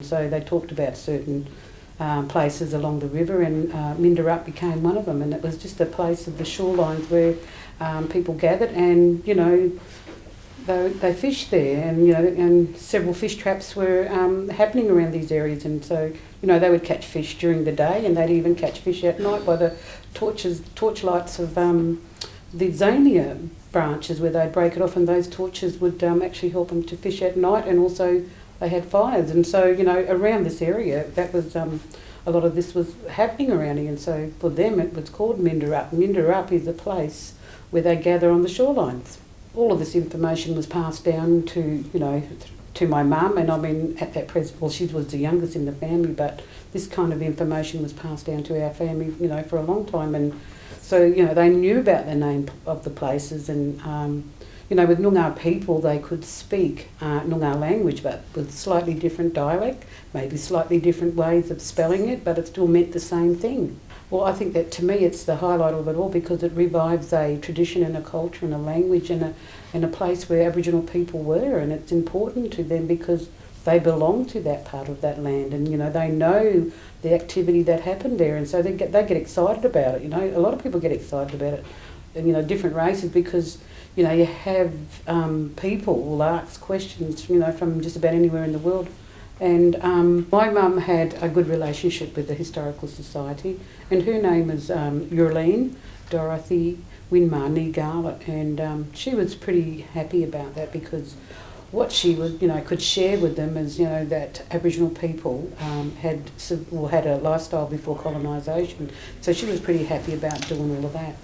So they talked about certain places along the river, and Minderup became one of them, and it was just a place of the shorelines where people gathered, and they fished there, and and several fish traps were happening around these areas, and so they would catch fish during the day, and they'd even catch fish at night by the torchlights of the Zonia branches, where they'd break it off, and those torches would actually help them to fish at night, and also they had fires. And so around this area, that was a lot of this was happening around here, and so for them it was called Minderup. Minderup is a place where they gather on the shorelines. All of this information was passed down to to my mum, and I mean at that present, well, she was the youngest in the family, but this kind of information was passed down to our family for a long time. And so they knew about the name of the places, and with Noongar people, they could speak Noongar language, but with slightly different dialect, maybe slightly different ways of spelling it, but it still meant the same thing. Well, I think that to me it's the highlight of it all, because it revives a tradition and a culture and a language and a place where Aboriginal people were, and it's important to them because they belong to that part of that land, and they know the activity that happened there, and so they get excited about it. A lot of people get excited about it, and different races, because you have people will ask questions from just about anywhere in the world. And my mum had a good relationship with the Historical Society, and her name is Kerry Dorothy Winmar Nigala, and she was pretty happy about that, because what she was could share with them is that Aboriginal people had a lifestyle before colonisation, so she was pretty happy about doing all of that.